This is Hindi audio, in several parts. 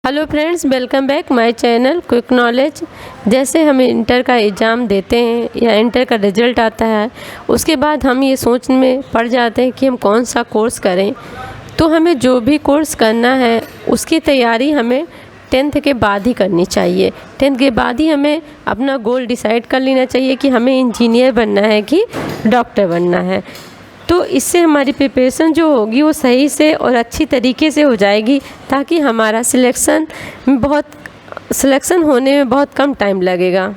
Hello friends, welcome back my channel quick knowledge. जैसे हम इंटर का एग्ज़ाम देते हैं या इंटर का रिज़ल्ट आता है, उसके बाद हम ये सोच में पड़ जाते हैं कि हम कौन सा कोर्स करें। तो हमें जो भी कोर्स करना है उसकी तैयारी हमें 10th के बाद ही करनी चाहिए। 10th के बाद ही हमें अपना गोल डिसाइड कर लेना चाहिए कि हमें इंजीनियर बनना है कि डॉक्टर बनना है। तो इससे हमारी प्रिपरेशन जो होगी वो सही से और अच्छी तरीके से हो जाएगी, ताकि हमारा सिलेक्शन होने में बहुत कम टाइम लगेगा।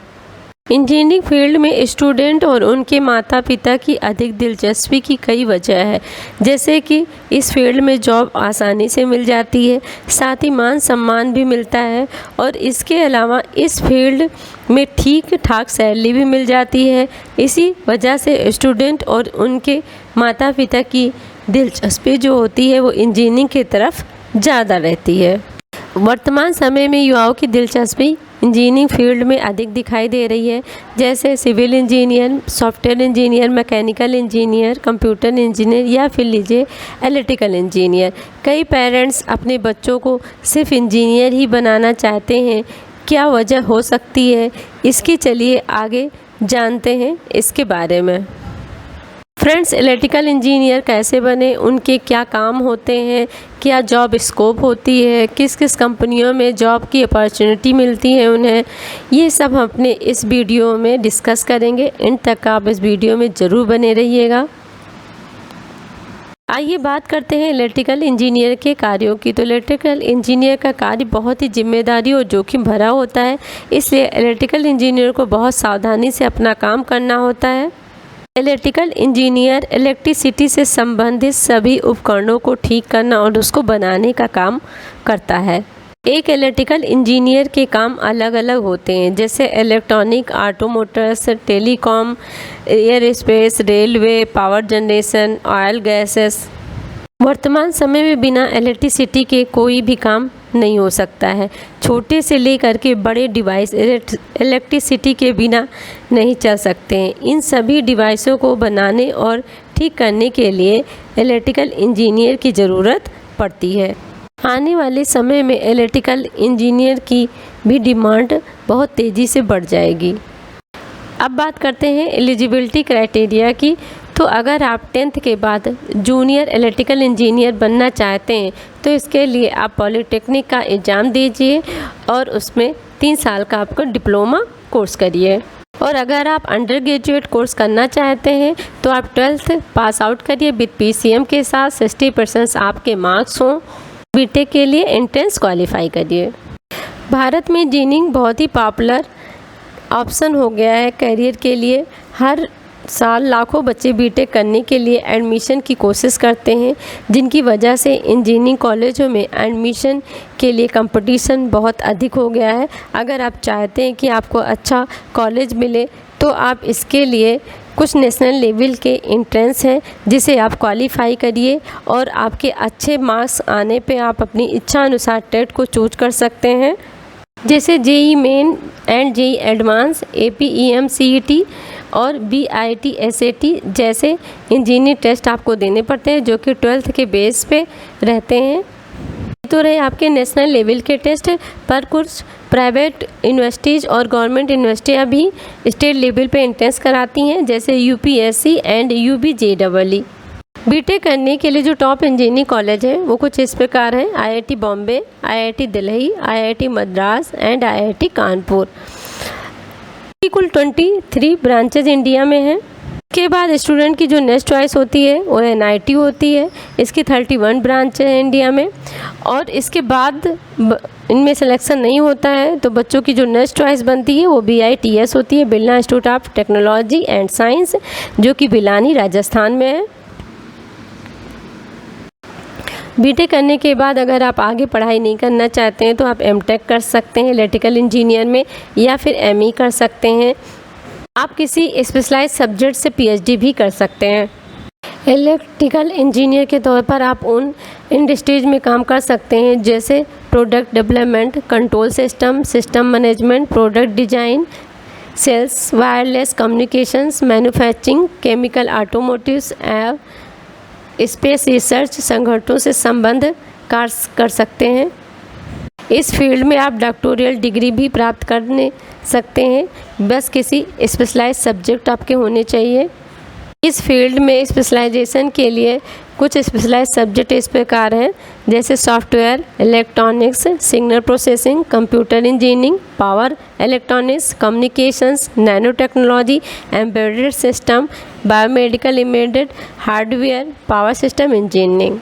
इंजीनियरिंग फील्ड में स्टूडेंट और उनके माता पिता की अधिक दिलचस्पी की कई वजह है, जैसे कि इस फील्ड में जॉब आसानी से मिल जाती है, साथ ही मान सम्मान भी मिलता है, और इसके अलावा इस फील्ड में ठीक ठाक सैलरी भी मिल जाती है। इसी वजह से स्टूडेंट और उनके माता पिता की दिलचस्पी जो होती है वो इंजीनियरिंग की तरफ ज़्यादा रहती है। वर्तमान समय में युवाओं की दिलचस्पी इंजीनियरिंग फील्ड में अधिक दिखाई दे रही है, जैसे civil engineer, software engineer, mechanical engineer, computer engineer या फिर लीजिए इलेक्ट्रिकल इंजीनियर। कई पेरेंट्स अपने बच्चों को सिर्फ इंजीनियर ही बनाना चाहते हैं। क्या वजह हो सकती है, इसकी चलिए आगे जानते हैं इसके बारे में। फ्रेंड्स, इलेक्ट्रिकल इंजीनियर कैसे बने, उनके क्या काम होते हैं, क्या जॉब स्कोप होती है, किस किस कंपनियों में जॉब की अपॉर्चुनिटी मिलती है उन्हें, ये सब हम अपने इस वीडियो में डिस्कस करेंगे। इन तक आप इस वीडियो में ज़रूर बने रहिएगा। आइए बात करते हैं इलेक्ट्रिकल इंजीनियर के कार्यों की। तो इलेक्ट्रिकल इंजीनियर का कार्य बहुत ही जिम्मेदारी और जोखिम भरा होता है, इसलिए इलेक्ट्रिकल इंजीनियर को बहुत सावधानी से अपना काम करना होता है। इलेक्ट्रिकल इंजीनियर इलेक्ट्रिसिटी से संबंधित सभी उपकरणों को ठीक करना और उसको बनाने का काम करता है। एक इलेक्ट्रिकल इंजीनियर के काम अलग अलग होते हैं, जैसे electronic, automotors, telecom, airspace, railway, power generation, oil gases. वर्तमान समय में बिना इलेक्ट्रिसिटी के कोई भी काम नहीं हो सकता है। छोटे से लेकर के बड़े डिवाइस इलेक्ट्रिसिटी के बिना नहीं चल सकते हैं। इन सभी डिवाइसों को बनाने और ठीक करने के लिए इलेक्ट्रिकल इंजीनियर की ज़रूरत पड़ती है। आने वाले समय में इलेक्ट्रिकल इंजीनियर की भी डिमांड बहुत तेज़ी से बढ़ जाएगी। अब बात करते हैं एलिजिबिलिटी क्राइटेरिया की। तो अगर आप 10th के बाद जूनियर इलेक्ट्रिकल इंजीनियर बनना चाहते हैं तो इसके लिए आप पॉलिटेक्निक का एग्ज़ाम दीजिए और उसमें 3 साल का आपको डिप्लोमा कोर्स करिए। और अगर आप अंडर ग्रेजुएट कोर्स करना चाहते हैं तो आप 12th पास आउट करिए विद PCM के साथ 60% आपके मार्क्स हों। बीटेक के लिए एंट्रेंस क्वालिफाई करिए। भारत में इंजीनियरिंग बहुत ही पॉपुलर ऑप्शन हो गया है करियर के लिए। हर साल लाखों बच्चे बीटेक करने के लिए एडमिशन की कोशिश करते हैं, जिनकी वजह से इंजीनियरिंग कॉलेजों में एडमिशन के लिए कंपटीशन बहुत अधिक हो गया है। अगर आप चाहते हैं कि आपको अच्छा कॉलेज मिले तो आप इसके लिए कुछ नेशनल लेवल के एंट्रेंस हैं जिसे आप क्वालिफाई करिए, और आपके अच्छे मार्क्स आने पे आप अपनी इच्छा अनुसार टेट को चूज कर सकते हैं, जैसे JEE main and JEE advance, APEM CET और BIT SAT जैसे इंजीनियरिंग टेस्ट आपको देने पड़ते हैं, जो कि 12th के बेस पे रहते हैं। तो रहे आपके नेशनल लेवल के टेस्ट, पर कुछ प्राइवेट यूनिवर्सिटीज़ और गवर्नमेंट यूनिवर्सिटियाँ भी स्टेट लेवल पे एंट्रेंस कराती हैं, जैसे UPSC एंड UBJEE। बीटेक करने के लिए जो टॉप इंजीनियरिंग कॉलेज है वो कुछ इस प्रकार हैं: IIT Bombay, IIT Delhi, IIT Madras and IIT Kanpur. कुल 23 ब्रांचेज इंडिया में हैं। इसके बाद स्टूडेंट की जो नेक्स्ट चॉइस होती है वो NIT होती है। इसकी 31 ब्रांच है इंडिया में, और इसके बाद इनमें सिलेक्शन नहीं होता है तो बच्चों की जो नेक्स्ट चॉइस बनती है वो BITS होती है, Birla institute of technology and science, जो कि बिलानी राजस्थान में है। बीटेक करने के बाद अगर आप आगे पढ़ाई नहीं करना चाहते हैं तो आप MTech कर सकते हैं इलेक्ट्रिकल इंजीनियर में, या फिर ME कर सकते हैं। आप किसी स्पेशलाइज सब्जेक्ट से PhD भी कर सकते हैं। इलेक्ट्रिकल इंजीनियर के तौर पर आप उन इंडस्ट्रीज में काम कर सकते हैं, जैसे product development, control system, system management, product design, sales, wireless communications, manufacturing, chemical, automotives, space research संगठनों से संबंध कर सकते हैं। इस फील्ड में आप डॉक्टोरियल डिग्री भी प्राप्त करने सकते हैं, बस किसी स्पेशलाइज्ड सब्जेक्ट आपके होने चाहिए। इस फील्ड में स्पेशलाइजेशन के लिए कुछ स्पेशलाइज्ड सब्जेक्ट इस प्रकार हैं, जैसे software, electronics, signal processing, computer engineering, power electronics, communications, nano technology, embedded system, biomedical embedded hardware, power system engineering.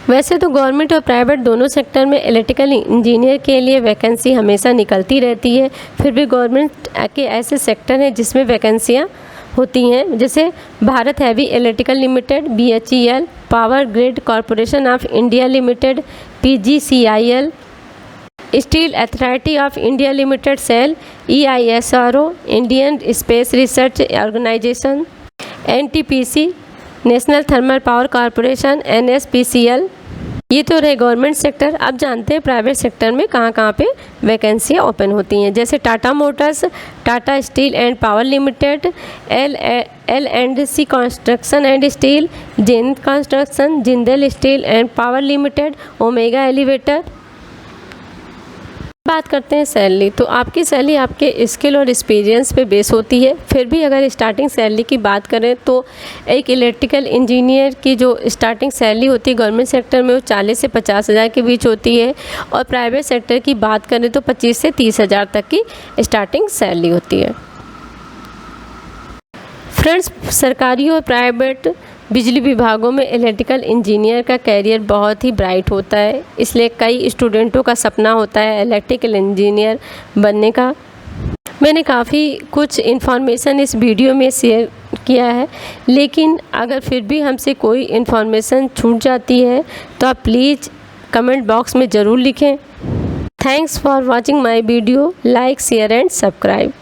वैसे तो गवर्नमेंट और प्राइवेट दोनों सेक्टर में इलेक्ट्रिकल इंजीनियर के लिए वैकेंसी हमेशा निकलती रहती है, फिर भी गवर्नमेंट के ऐसे सेक्टर हैं जिसमें वैकेंसियाँ होती हैं, जैसे Bharat heavy electrical limited, BHEL, power grid corporation of India limited, PGCIL, steel authority of India limited, SAIL, EISRO, Indian space research organisation, NTPC, national thermal power corporation, NSPCL। ये तो रहे गवर्नमेंट सेक्टर। अब जानते हैं प्राइवेट सेक्टर में कहाँ पे वैकेंसियाँ ओपन होती हैं, जैसे Tata Motors, Tata Steel and Power Limited, L&C Construction and Steel, Jindal Construction, Jindal Steel and Power Limited, Omega Elevator. बात करते हैं सैलरी, तो आपकी सैलरी आपके स्किल और एक्सपीरियंस पे बेस होती है। फिर भी अगर स्टार्टिंग सैलरी की बात करें तो एक इलेक्ट्रिकल इंजीनियर की जो स्टार्टिंग सैलरी होती है गवर्नमेंट सेक्टर में वो 40 से 50 हज़ार के बीच होती है, और प्राइवेट सेक्टर की बात करें तो 25 से 30 हज़ार तक की स्टार्टिंग सैलरी होती है। फ्रेंड्स, सरकारी और प्राइवेट बिजली विभागों में इलेक्ट्रिकल इंजीनियर का कैरियर बहुत ही ब्राइट होता है, इसलिए कई स्टूडेंटों का सपना होता है इलेक्ट्रिकल इंजीनियर बनने का। मैंने काफ़ी कुछ इन्फॉर्मेशन इस वीडियो में शेयर किया है, लेकिन अगर फिर भी हमसे कोई इन्फॉर्मेशन छूट जाती है तो आप प्लीज़ कमेंट बॉक्स में ज़रूर लिखें। Thanks for watching my video, like, share and subscribe.